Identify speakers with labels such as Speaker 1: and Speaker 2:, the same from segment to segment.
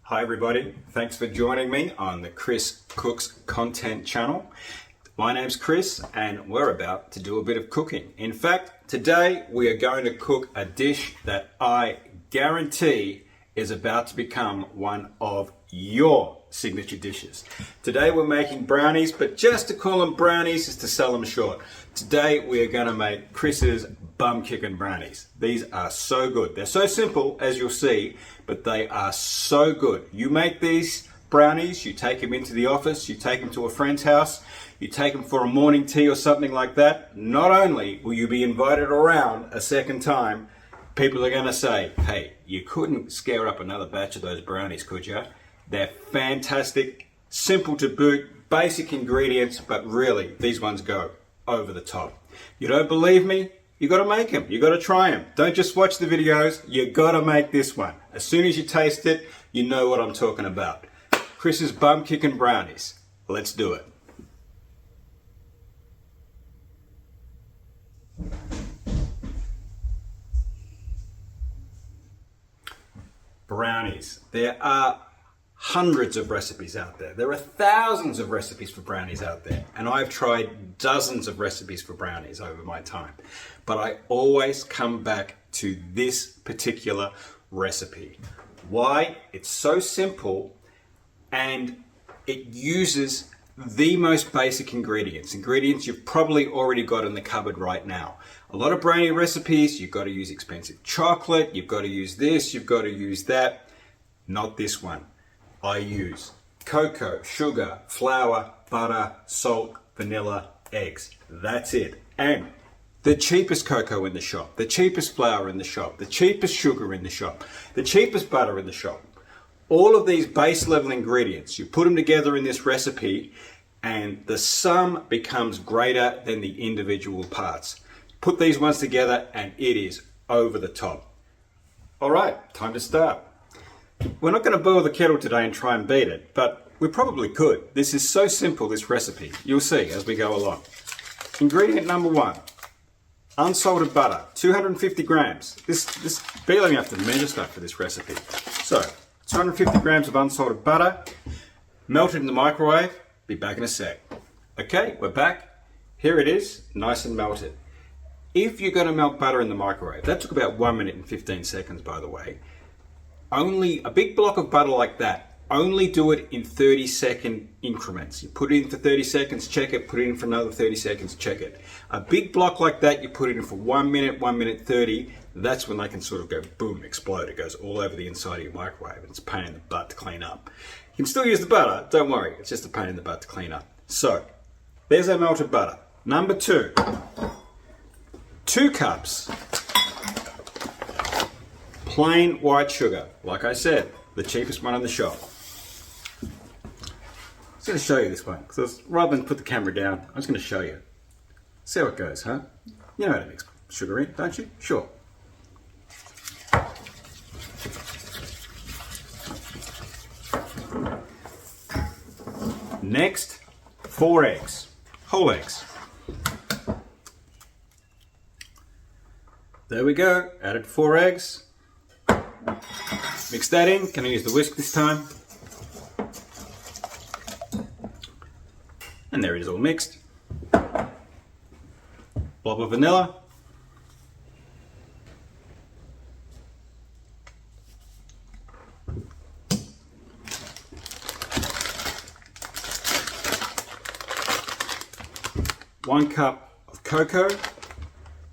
Speaker 1: Hi everybody, thanks for joining me on the Chris Cooks content channel. My name's Chris and we're about to do a bit of cooking. In fact, today we are going to cook a dish that I guarantee is about to become one of your signature dishes. Today we're making brownies, but just to call them brownies is to sell them short. Today we are going to make Chris's bum kicking brownies. These are so good. They're so simple, as you'll see, but they are so good. You make these brownies, you take them into the office, you take them to a friend's house, you take them for a morning tea or something like that. Not only will you be invited around a second time, people are going to say, hey, you couldn't scare up another batch of those brownies, could you? They're fantastic, simple to boot, basic ingredients, but really, these ones go over the top. You don't believe me? You got to make them. You got to try them. Don't just watch the videos. You got to make this one. As soon as you taste it, you know what I'm talking about. Chris's bum kicking brownies. Let's do it. Brownies. There are hundreds of recipes out there. There are thousands of recipes for brownies out there, and I've tried dozens of recipes for brownies over my time. But I always come back to this particular recipe. Why? It's so simple and it uses the most basic ingredients you've probably already got in the cupboard right now. A lot of brownie recipes, you've got to use expensive chocolate, you've got to use this, you've got to use that. Not this one. I use cocoa, sugar, flour, butter, salt, vanilla, eggs. That's it. And the cheapest cocoa in the shop, the cheapest flour in the shop, the cheapest sugar in the shop, the cheapest butter in the shop. All of these base level ingredients, you put them together in this recipe and the sum becomes greater than the individual parts. Put these ones together and it is over the top. All right, time to start. We're not going to boil the kettle today and try and beat it, but we probably could. This is so simple, this recipe. You'll see as we go along. Ingredient number one, unsalted butter, 250 grams. This barely have to measure stuff for this recipe. So, 250 grams of unsalted butter, melted in the microwave. Be back in a sec. Okay, we're back. Here it is, nice and melted. If you're going to melt butter in the microwave, that took about 1 minute and 15 seconds, by the way. Only a big block of butter like that, only do it in 30-second increments. You put it in for 30 seconds, check it, put it in for another 30 seconds, check it. A big block like that, you put it in for 1 minute, 1 minute 30, that's when they can sort of go boom, explode. It goes all over the inside of your microwave and it's a pain in the butt to clean up. You can still use the butter, don't worry, it's just a pain in the butt to clean up. So, there's our melted butter. Number two, 2 cups plain white sugar. Like I said, the cheapest one in the shop. I'm just going to show you this one, because rather than put the camera down, I'm just going to show you. See how it goes, huh? You know how to mix sugar in, don't you? Sure. Next, 4 eggs. Whole eggs. There we go, added 4 eggs. Mix that in. Can I use the whisk this time? And there it is all mixed. Blob of vanilla. One cup of cocoa,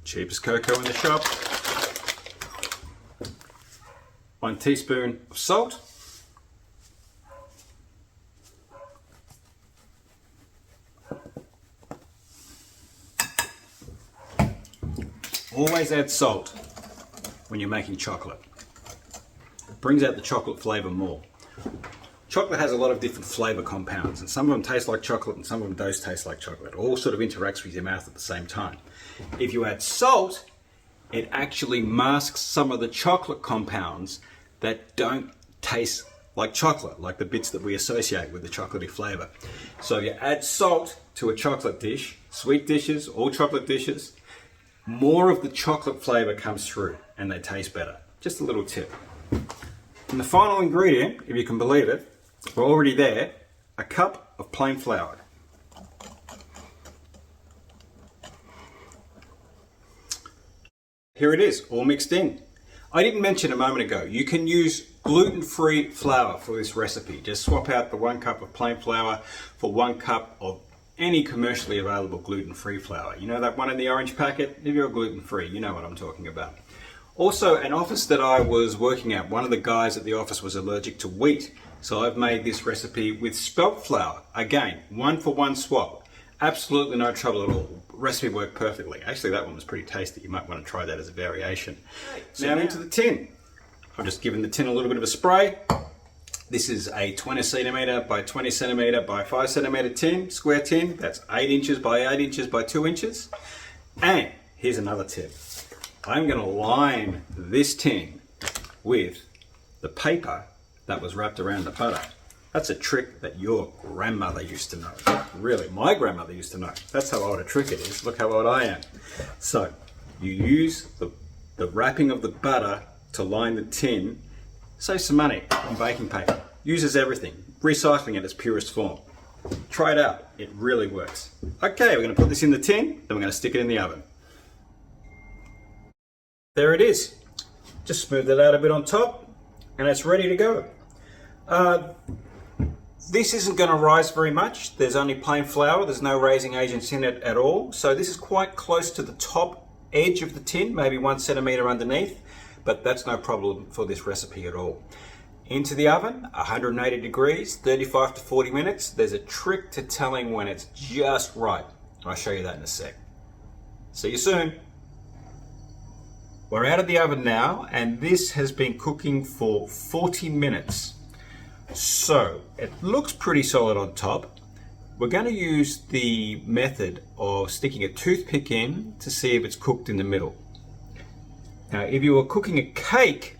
Speaker 1: cheapest cocoa in the shop. 1 teaspoon of salt. Always add salt when you're making chocolate. It brings out the chocolate flavor more. Chocolate has a lot of different flavor compounds and some of them taste like chocolate and some of them don't taste like chocolate. It all sort of interacts with your mouth at the same time. If you add salt, it actually masks some of the chocolate compounds that don't taste like chocolate, like the bits that we associate with the chocolatey flavor. So you add salt to a chocolate dish, sweet dishes, all chocolate dishes, more of the chocolate flavor comes through and they taste better. Just a little tip. And the final ingredient, if you can believe it, we're already there, a cup of plain flour. Here it is, all mixed in. I didn't mention a moment ago, you can use gluten-free flour for this recipe. Just swap out the 1 cup of plain flour for 1 cup of any commercially available gluten-free flour. You know that one in the orange packet? If you're gluten-free, you know what I'm talking about. Also, an office that I was working at, one of the guys at the office was allergic to wheat, so I've made this recipe with spelt flour. Again, 1-for-1 swap. Absolutely no trouble at all. Recipe worked perfectly. Actually, that one was pretty tasty. You might want to try that as a variation. Now into the tin. I've just given the tin a little bit of a spray. This is a 20 centimeter by 20 centimeter by 5 centimeter tin, square tin. That's 8 inches by 8 inches by 2 inches. And here's another tip. I'm going to line this tin with the paper that was wrapped around the butter. That's a trick that your grandmother used to know. Really, my grandmother used to know. That's how old a trick it is. Look how old I am. So you use the wrapping of the butter to line the tin. Save some money on baking paper. Uses everything. Recycling it its purest form. Try it out. It really works. Okay, we're going to put this in the tin, then we're going to stick it in the oven. There it is. Just smooth it out a bit on top, and it's ready to go. This isn't going to rise very much. There's only plain flour. There's no raising agents in it at all. So this is quite close to the top edge of the tin, maybe 1 centimeter underneath, but that's no problem for this recipe at all. Into the oven, 180 degrees, 35 to 40 minutes. There's a trick to telling when it's just right. I'll show you that in a sec. See you soon. We're out of the oven now, and this has been cooking for 40 minutes. So it looks pretty solid on top. We're going to use the method of sticking a toothpick in to see if it's cooked in the middle. Now, if you were cooking a cake,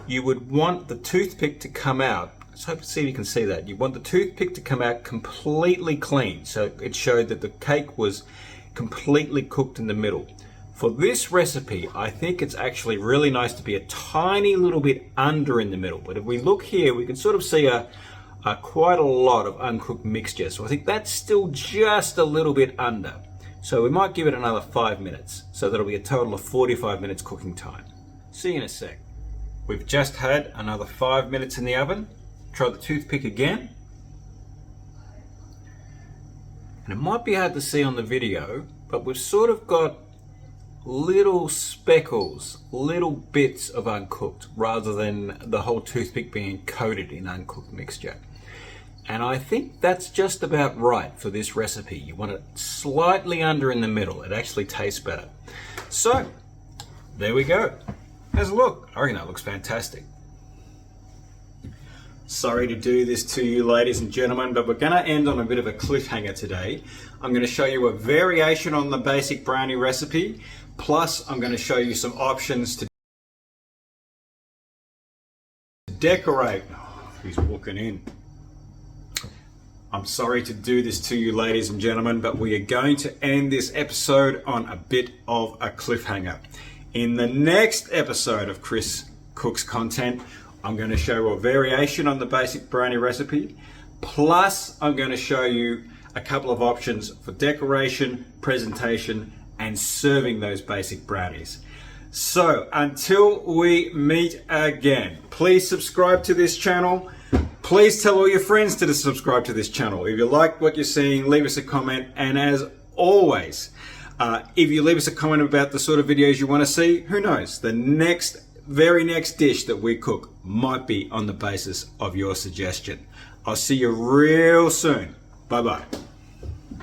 Speaker 1: you would want the toothpick to come out. Let's hope to see if you can see that. You want the toothpick to come out completely clean, so it showed that the cake was completely cooked in the middle. For this recipe, I think it's actually really nice to be a tiny little bit under in the middle. But if we look here, we can sort of see quite a lot of uncooked mixture. So I think that's still just a little bit under. So we might give it another 5 minutes. So that'll be a total of 45 minutes cooking time. See you in a sec. We've just had another 5 minutes in the oven. Try the toothpick again. And it might be hard to see on the video, but we've sort of got little speckles, little bits of uncooked, rather than the whole toothpick being coated in uncooked mixture. And I think that's just about right for this recipe. You want it slightly under in the middle. It actually tastes better. So, there we go. How's it look? I reckon that looks fantastic. Sorry to do this to you, ladies and gentlemen, but we're going to end on a bit of a cliffhanger today. I'm going to show you a variation on the basic brownie recipe, plus I'm going to show you some options to decorate. Oh, he's walking in. I'm sorry to do this to you, ladies and gentlemen, but we are going to end this episode on a bit of a cliffhanger. In the next episode of Chris Cooks Content, I'm going to show a variation on the basic brownie recipe, plus I'm going to show you a couple of options for decoration, presentation, and serving those basic brownies. So until we meet again, please subscribe to this channel. Please tell all your friends to subscribe to this channel. If you like what you're seeing, leave us a comment. And as always, if you leave us a comment about the sort of videos you want to see, who knows, the very next dish that we cook might be on the basis of your suggestion. I'll see you real soon. Bye-bye.